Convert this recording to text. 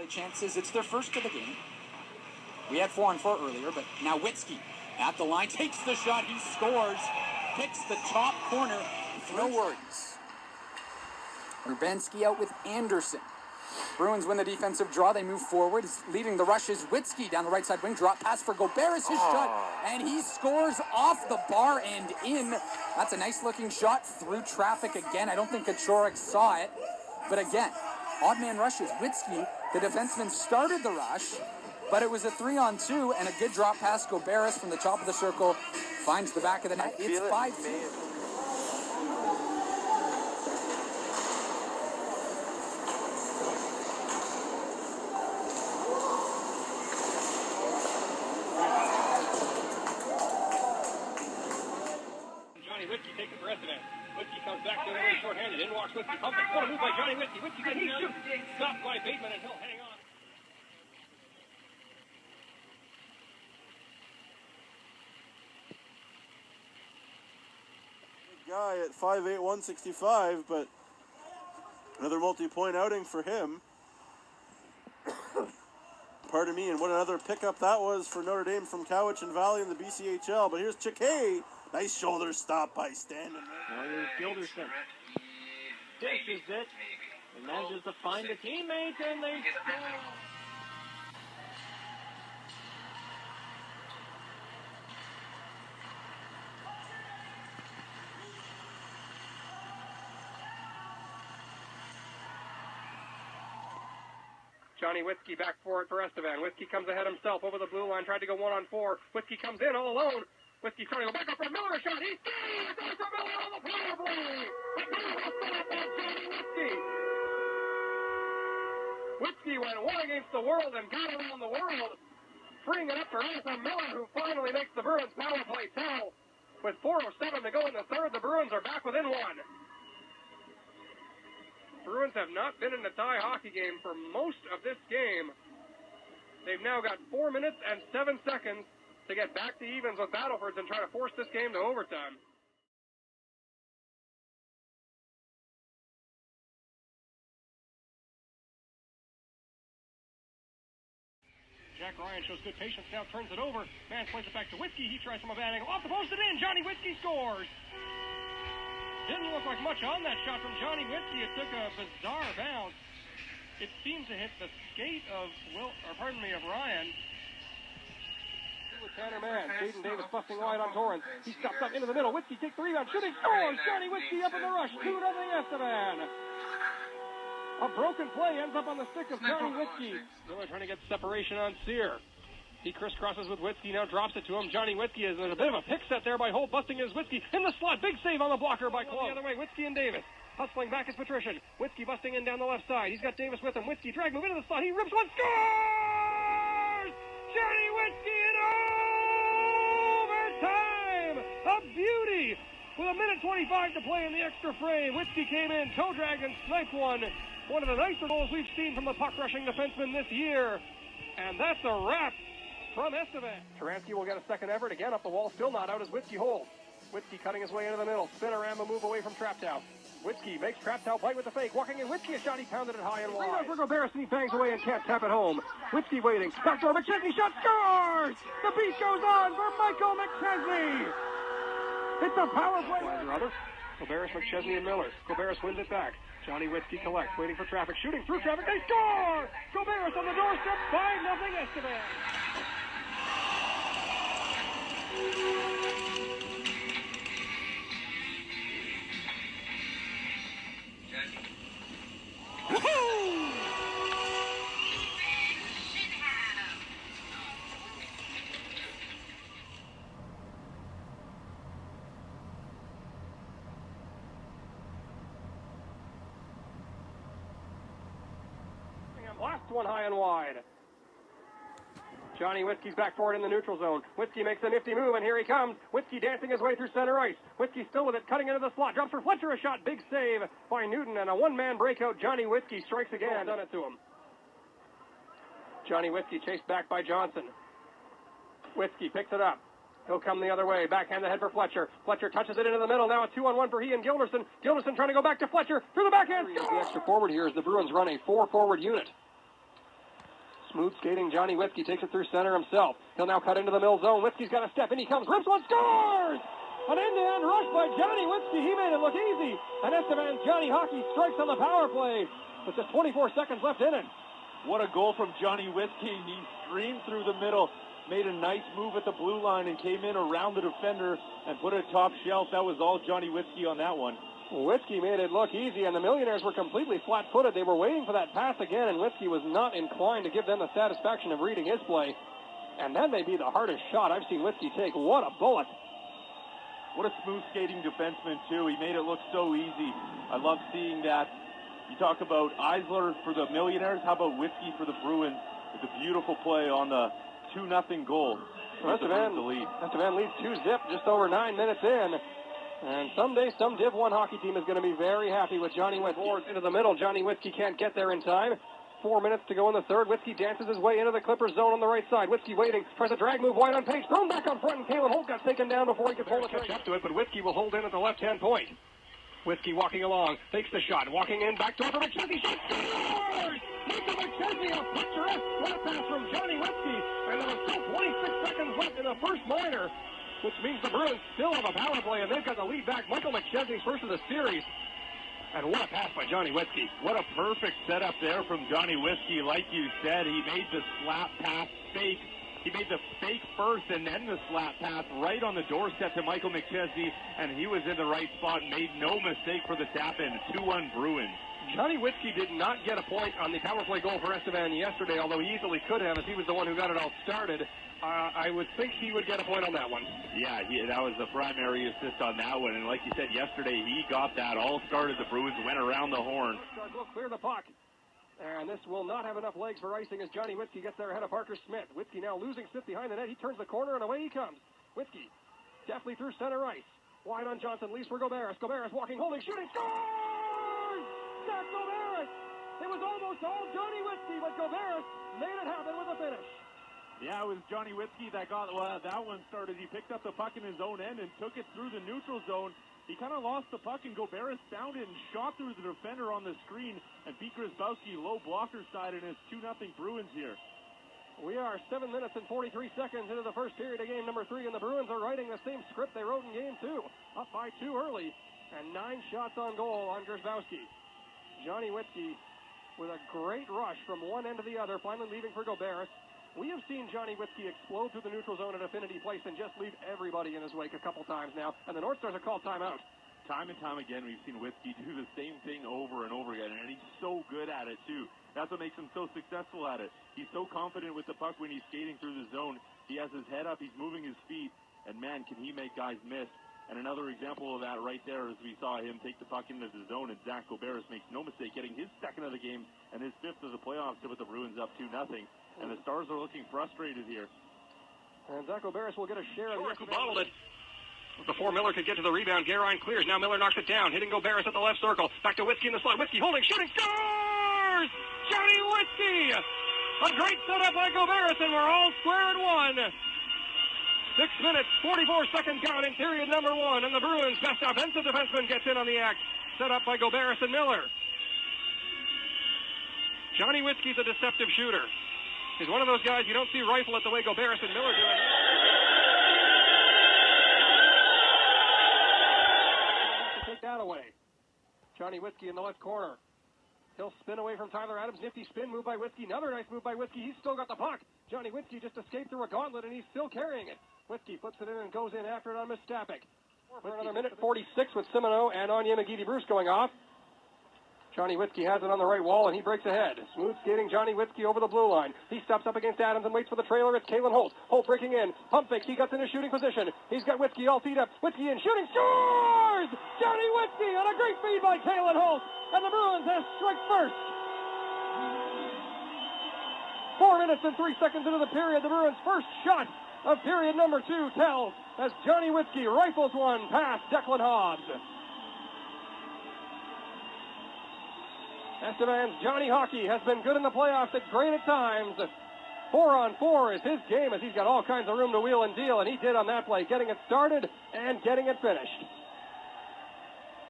Chances, it's their first of the game. We had 4-on-4 earlier, but now Witzke at the line takes the shot, he scores, picks the top corner. No worries. Rubenski out with Anderson. Bruins win the defensive draw, they move forward. Leading the rush is Witzke down the right side wing, drop pass for Gobert is his shot, and he scores off the bar and in. That's a nice looking shot through traffic again. I don't think Kachorek saw it, but again, odd man rushes. Witzke, the defenseman, started the rush, but it was a 3-on-2 and a good drop pass. Gobert from the top of the circle finds the back of the net. It's 5-2. Witzke takes it for Estevan. Witzke comes back to the way short-handed. In walks Witzke. Pump it. What a move by Johnny Witzke. Witzke gets it. Stopped by Bateman, and he'll hang on. Guy at 5'8", 165, but another multi-point outing for him. Pardon me, and what another pickup that was for Notre Dame from Cowichan Valley in the BCHL. But here's Chiquet. Nice shoulder stop by Standing. Now here's Gilderson. Dishes it. And manages to find a teammate, and they score. Johnny Witzke back for it for Estevan. Witzke comes ahead himself over the blue line, tried to go 1-on-4. Witzke comes in all alone. Witzke trying to go back up for Miller, a shot. He scores! There's for Miller on the power play! Witzke went one against the world and got around the world, freeing it up for Arthur Miller, who finally makes the Bruins power play tell. With 4:07 to go in the third, the Bruins are back within one. Bruins have not been in a tie hockey game for most of this game. They've now got 4 minutes and 7 seconds to get back to evens with Battlefords and try to force this game to overtime. Jack Ryan shows good patience, now turns it over. Mans plays it back to Witzke. He tries from a bad angle. Off the post and in. Johnny Witzke scores. Didn't look like much on that shot from Johnny Witzke. It took a bizarre bounce. It seemed to hit the skate of Ryan. With Tanner Mann, Caden Davis busting wide on Torrance. He stops up into the middle. Witzke takes the rebound, shooting, scores! Johnny Witzke up in the rush, 2-0 Estevan. A broken play ends up on the stick of Johnny Witzke. Miller trying to get separation on Sear. He crisscrosses with Witzke, now drops it to him. Johnny Witzke is a bit of a pick set there by Holt, busting his Witzke in the slot. Big save on the blocker by Close. The other way, Witzke and Davis. Hustling back is Patrician. Witzke busting in down the left side. He's got Davis with him. Witzke drag move into the slot. He rips one, scores! Johnny Witzke in overtime! A beauty! With 1:25 to play in the extra frame. Witzke came in, toe dragged and sniped one. One of the nicer goals we've seen from the puck-rushing defenseman this year. And that's a wrap from Estevan. Taransky will get a second effort. Again, up the wall, still not out as Witzke holds. Witzke cutting his way into the middle. Spinorama move away from Traptow. Witzke makes Traptow bite with the fake. Walking in, Witzke a shot. He pounded it high and wide. For Gobert, he bangs away and can't tap it home. Witzke waiting. Backdoor McChesney shot. Scores! The beat goes on for Michael McChesney. It's a power play. Gobert, McChesney, and Miller. Gobert wins it back. Johnny Witzke collects, waiting for traffic. Shooting through traffic. They score! Gobert on the doorstep. 5-0 Estevan. Last one high and wide. Johnny Witzke's back for it in the neutral zone. Witzke makes a nifty move, and here he comes. Witzke dancing his way through center ice. Witzke still with it, cutting into the slot. Drops for Fletcher, a shot. Big save by Newton, and a one-man breakout. Johnny Witzke strikes again. Done it to him. Johnny Witzke chased back by Johnson. Witzke picks it up. He'll come the other way. Backhand the head for Fletcher. Fletcher touches it into the middle. Now a 2-on-1 for he and Gilderson. Gilderson trying to go back to Fletcher. Through the backhand. The extra forward here as the Bruins run a 4-forward unit. Smooth skating, Johnny Witzke takes it through center himself. He'll now cut into the middle zone. Witzke's got a step, in he comes, rips one, scores! An end-to-end rush by Johnny Witzke. He made it look easy. And Estevan Johnny Hockey strikes on the power play with just 24 seconds left in it. What a goal from Johnny Witzke. He streamed through the middle, made a nice move at the blue line, and came in around the defender and put it top shelf. That was all Johnny Witzke on that one. Witzke made it look easy, and the Millionaires were completely flat-footed. They were waiting for that pass again, and Witzke was not inclined to give them the satisfaction of reading his play. And that may be the hardest shot I've seen Witzke take. What a bullet. What a smooth skating defenseman, too. He made it look so easy. I love seeing that. You talk about Eisler for the Millionaires. How about Witzke for the Bruins? It's a beautiful play on the 2-0 goal. Estevan leads 2-0 just over 9 minutes in. And someday, some Div 1 hockey team is going to be very happy with Johnny Witzke. Into the middle, Johnny Witzke can't get there in time. 4 minutes to go in the third. Witzke dances his way into the Clippers zone on the right side. Witzke waiting, tries a drag move wide on pace, thrown back on front, and Kalen Holt got taken down before he could hold it up to it, but Witzke will hold in at the left-hand point. Witzke walking along, takes the shot, walking in, back door for McChesney, shot, scores! Michael McChesney, a picturesque flat pass from Johnny Witzke, and there was still 26 seconds left in the first minor, which means the Bruins still have a power play, and they've got the lead back. Michael McChesney's first of the series. And what a pass by Johnny Witzke. What a perfect setup there from Johnny Witzke. Like you said, he made the slap pass fake. He made the fake first and then the slap pass right on the doorstep to Michael McChesney, and he was in the right spot and made no mistake for the tap-in. 2-1 Bruins. Johnny Witzke did not get a point on the power play goal for Estevan yesterday, although he easily could have, as he was the one who got it all started. I would think he would get a point on that one. Yeah, that was the primary assist on that one. And like you said, yesterday he got that all started. The Bruins went around the horn. Will clear the puck. And this will not have enough legs for icing as Johnny Witzke gets there ahead of Parker Smith. Witzke now losing Smith behind the net. He turns the corner and away he comes. Witzke deftly through center ice. Wide on Johnson, leaves for Goberis. Goberis walking, holding, shooting, scores! Zach Goberis! It was almost all Johnny Witzke, but Goberis made it happen with a finish. Yeah, it was Johnny Witzke that got that one started. He picked up the puck in his own end and took it through the neutral zone. He kind of lost the puck, and Goberis found it and shot through the defender on the screen, and beat Grzyzbowski low blocker side, and it's 2-0 Bruins here. We are 7 minutes and 43 seconds into the first period of game number 3, and the Bruins are writing the same script they wrote in game 2. Up by 2 early, and 9 shots on goal on Grzyzbowski. Johnny Witzke with a great rush from one end to the other, finally leaving for Goberis. We have seen Johnny Witzke explode through the neutral zone at Affinity Place and just leave everybody in his wake a couple times now, and the North Stars are called timeout. Time and time again, we've seen Witzke do the same thing over and over again, and he's so good at it, too. That's what makes him so successful at it. He's so confident with the puck when he's skating through the zone. He has his head up, he's moving his feet, and man, can he make guys miss. And another example of that right there is we saw him take the puck into the zone, and Zach Goberis makes no mistake getting his second of the game and his 5th of the playoffs to put the Bruins up 2-0. And the Stars are looking frustrated here. And Zach Goberis will get a share of the who bottled it. Before Miller could get to the rebound, Garine clears. Now Miller knocks it down, hitting Goberis at the left circle. Back to Witzke in the slot. Witzke holding, shooting, scores! Johnny Witzke! A great setup by Goberis, and we're all square at one. 6 minutes, 44 seconds gone in period number 1, and the Bruins' best offensive defenseman gets in on the act. Set up by Goberis and Miller. Johnny Witzke's a deceptive shooter. He's one of those guys you don't see rifle it the way Goberis and Miller do it. To take that away. Johnny Witzke in the left corner. He'll spin away from Tyler Adams. Nifty spin move by Witzke. Another nice move by Witzke. He's still got the puck. Johnny Witzke just escaped through a gauntlet, and he's still carrying it. Witzke puts it in and goes in after it on Mistapik. For another minute 46 with Simoneau and Anya McGeady-Bruce going off. Johnny Witzke has it on the right wall, and he breaks ahead. Smooth skating Johnny Witzke over the blue line. He steps up against Adams and waits for the trailer. It's Kalen Holt. Holt breaking in. Pump fakes. He gets in a shooting position. He's got Witzke all teed up. Witzke in shooting. Scores! Johnny Witzke on a great feed by Kalen Holt. And the Bruins have strike first. 4 minutes and 3 seconds into the period. The Bruins' first shot of period number 2 tells as Johnny Witzke rifles one past Declan Hobbs. Estevan's Johnny Hockey has been good in the playoffs at great at times. 4-on-4 is his game as he's got all kinds of room to wheel and deal, and he did on that play, getting it started and getting it finished.